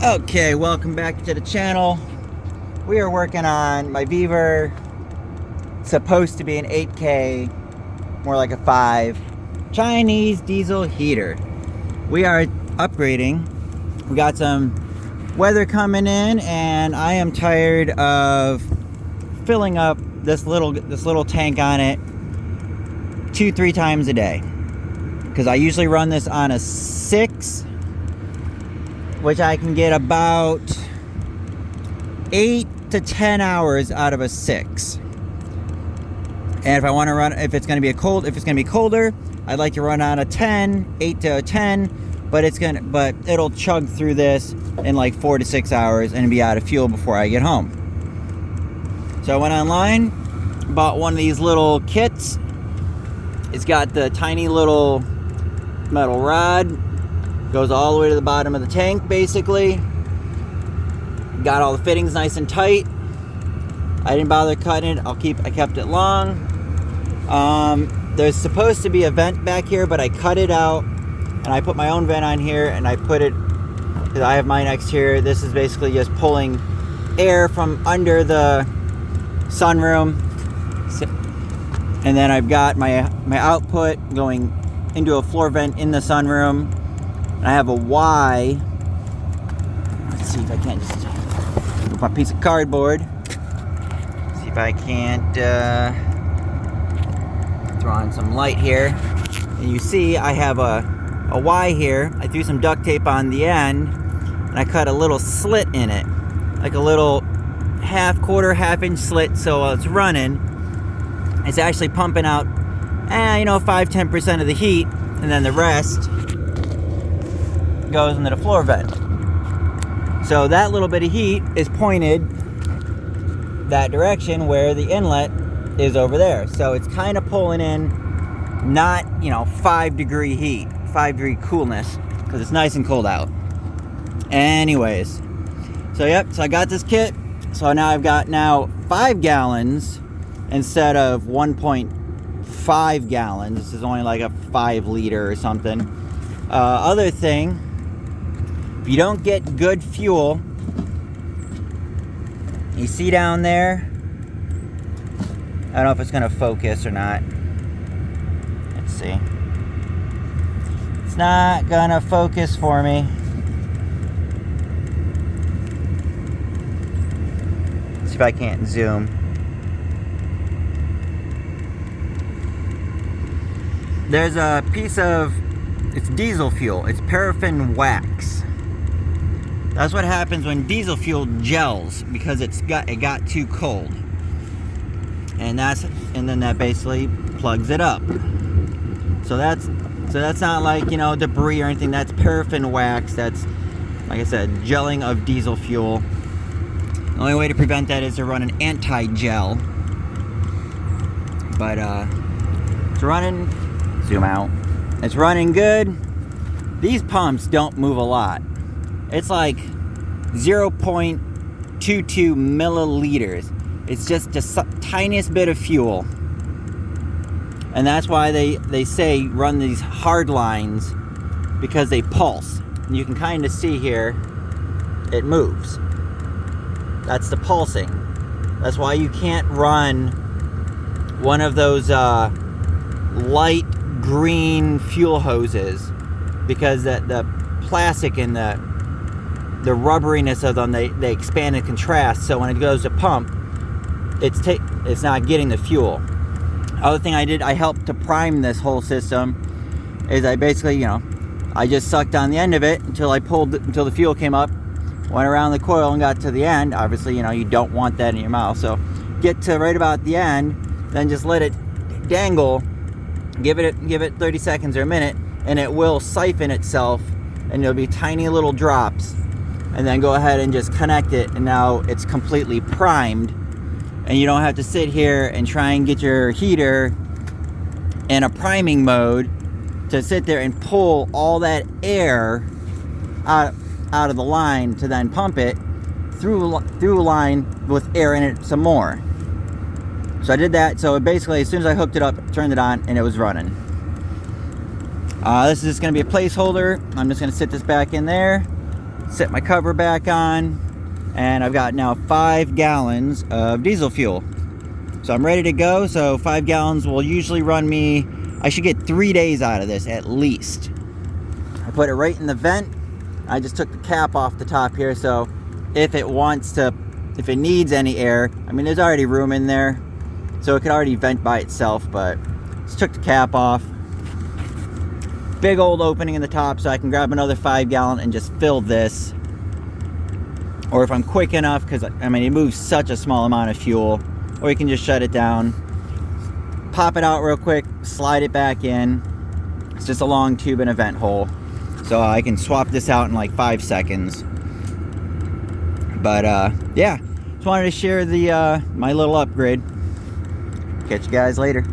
Okay, welcome back to the channel. We are working on my vevor. It's supposed to be an 8K, more like a 5 Chinese diesel heater. We are upgrading. We got some weather coming in, and I am tired of filling up this little tank on it 2-3 times a day, because I usually run this on a 6, which I can get about 8 to 10 hours out of a 6. And if I want to run, if it's going to be colder, I'd like to run on a 10, 8 to a 10, but it'll chug through this in like 4 to 6 hours and be out of fuel before I get home. So I went online, bought one of these little kits. It's got the tiny little metal rod, goes all the way to the bottom of the tank, basically. Got all the fittings nice and tight. I didn't bother cutting it. I kept it long. There's supposed to be a vent back here, but I cut it out, and I put my own vent on here, and I put it, because I have mine next here. This is basically just pulling air from under the sunroom. And then I've got my output going into a floor vent in the sunroom. I have a Y. Let's see if I can't just put my piece of cardboard. See if I can't throw on some light here. And you see I have a Y here. I threw some duct tape on the end, and I cut a little slit in it, like a little half-inch slit. So while it's running, it's actually pumping out 5-10% of the heat, and then the rest goes into the floor vent. So that little bit of heat is pointed that direction where the inlet is over there. So it's kind of pulling in not 5-degree heat, 5-degree coolness, because it's nice and cold out. Anyways, so I got this kit. So now I've got 5 gallons instead of 1.5 gallons. This is only like a 5 liter or something. Other thing, if you don't get good fuel, you see down there, I don't know if it's going to focus or not. Let's see. It's not going to focus for me. Let's see if I can't zoom. There's a piece of, it's diesel fuel. It's paraffin wax. That's what happens when diesel fuel gels, because it got too cold, and then that basically plugs it up. So that's not like debris or anything. That's paraffin wax. That's, like I said, gelling of diesel fuel. The only way to prevent that is to run an anti-gel. But it's running. Zoom out. It's running good. These pumps don't move a lot. It's like 0.22 milliliters. It's just the tiniest bit of fuel. And that's why they say run these hard lines, because they pulse. And you can kind of see here, it moves. That's the pulsing. That's why you can't run one of those light green fuel hoses, because the plastic and the rubberiness of them, they expand and contrast. So when it goes to pump, it's not getting the fuel. Other thing I did, I helped to prime this whole system, is I basically I just sucked on the end of it until until the fuel came up, went around the coil and got to the end. Obviously you don't want that in your mouth, so get to right about the end, then just let it dangle. Give it 30 seconds or a minute, and it will siphon itself, and there'll be tiny little drops, and then go ahead and just connect it, and now it's completely primed, and you don't have to sit here and try and get your heater in a priming mode to sit there and pull all that air out of the line to then pump it through a line with air in it some more. So I did that. So basically, as soon as I hooked it up, turned it on, and it was running. This is just going to be a placeholder. I'm just going to sit this back in there. Set my cover back on, and I've got now 5 gallons of diesel fuel. So I'm ready to go. So 5 gallons will usually run me, I should get 3 days out of this at least. I put it right in the vent. I just took the cap off the top here, so if it needs any air, I mean, there's already room in there, so it could already vent by itself, but just took the cap off. Big old opening in the top, so I can grab another 5 gallon and just fill this. Or if I'm quick enough, because I mean, it moves such a small amount of fuel, or you can just shut it down, pop it out real quick, slide it back in. It's just a long tube and a vent hole, so I can swap this out in like 5 seconds. But yeah, just wanted to share the my little upgrade. Catch you guys later.